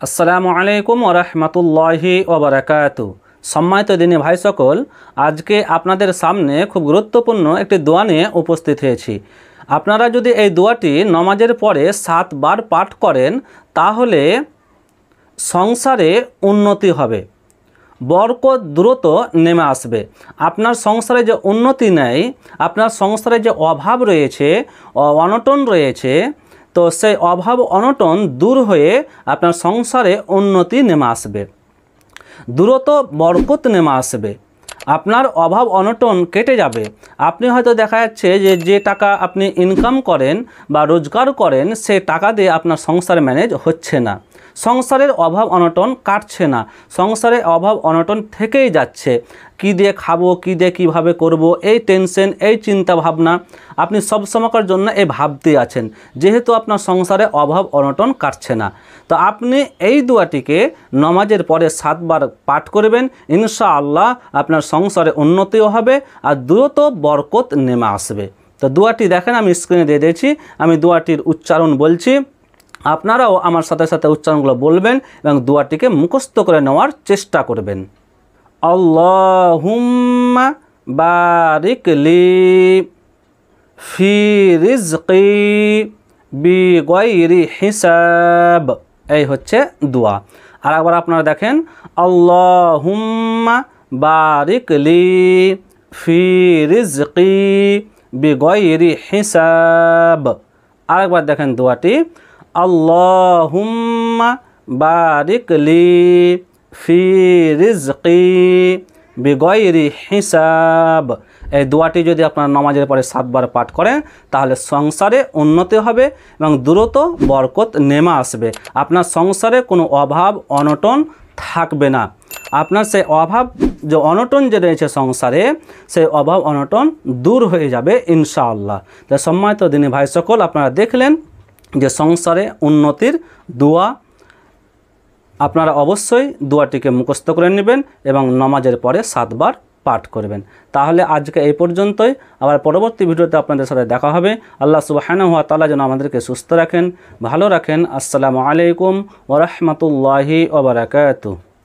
আসসালামু আলাইকুম ওয়া রাহমাতুল্লাহি ওয়া বারাকাতুহু। সম্মানিত দিনী ভাই সকল, আজকে আপনাদের সামনে খুব গুরুত্বপূর্ণ একটি দোয়া নিয়ে উপস্থিত হয়েছি। আপনারা যদি এই দোয়াটি নামাজের পরে 7 বার পাঠ করেন তাহলে সংসারে উন্নতি হবে, বরকত দ্রুত নেমে আসবে। আপনার সংসারে যে উন্নতি নেই, আপনার সংসারে যে অভাব রয়েছে, অনটন রয়েছে, তো সেই অভাব অনটন দূর হয়ে আপনার সংসারে উন্নতি নেমে আসবে, দ্রুত বরকত নেমে আসবে, আপনার অভাব অনটন কেটে যাবে। আপনি হয়তো দেখা যাচ্ছে যে টাকা আপনি ইনকাম করেন বা রোজগার করেন, সে টাকা দিয়ে আপনার সংসার ম্যানেজ হচ্ছে না, সংসারের অভাব অনটন কাটছে না, সংসারে অভাব অনটন থেকেই যাচ্ছে। কি দিয়ে খাবো, কি দিয়ে কীভাবে করব, এই টেনশন, এই চিন্তা ভাবনা আপনি সব সময়কার জন্য এই ভাবতে আছেন, যেহেতু আপনার সংসারে অভাব অনটন কাটছে না। তো আপনি এই দোয়াটিকে নামাজের পরে 7 বার পাঠ করবেন, ইনশাআল্লাহ আপনার সংসারে উন্নতিও হবে আর দ্রুত বরকত নেমে আসবে। তো দোয়াটি দেখেন, আমি স্ক্রিনে দিয়ে দিয়েছি, আমি দোয়াটির উচ্চারণ বলছি, আপনারাও আমার সাথে সাথে উচ্চারণগুলো বলবেন এবং দোয়াটিকে মুখস্থ করে নেওয়ার চেষ্টা করবেন। আল্লাহুম্মা বারিক লি ফি রিজকি বিগাইরি হিসাব। এই হচ্ছে দোয়া। আর একবার আপনারা দেখেন, আল্লাহুম্মা বারিক লি ফি রিজকি বিগাইরি হিসাব। আরেকবার দেখেন দোয়াটি, আল্লাহুম্মা বারিক লি ফি রিজকি বিগাইরি হিসাব। এই দোয়াটি যদি আপনার নামাজের পরে 7 বার পাঠ করেন তাহলে সংসারে উন্নতি হবে এবং দ্রুত বরকত নেমে আসবে। আপনার সংসারে কোনো অভাব অনটন থাকবে না। আপনার সেই অভাব যে অনটন যে রয়েছে সংসারে, সেই অভাব অনটন দূর হয়ে যাবে ইনশাআল্লাহ। তাই সম্মানিত দিনী ভাই সকল, আপনারা দেখলেন যে সংসারে উন্নতির দোয়া। আপনারা অবশ্যই দোয়াটিকে মুখস্থ করে নেবেন এবং নামাজের পরে 7 বার পাঠ করবেন। তাহলে আজকে এই পর্যন্তই, আবার পরবর্তী ভিডিওতে আপনাদের সাথে দেখা হবে। আল্লাহ সুবহানাহু ওয়া তাআলা যেন আমাদেরকে সুস্থ রাখেন, ভালো রাখেন। আসসালামু আলাইকুম ওয়া রাহমাতুল্লাহি ওয়া বারাকাতুহু।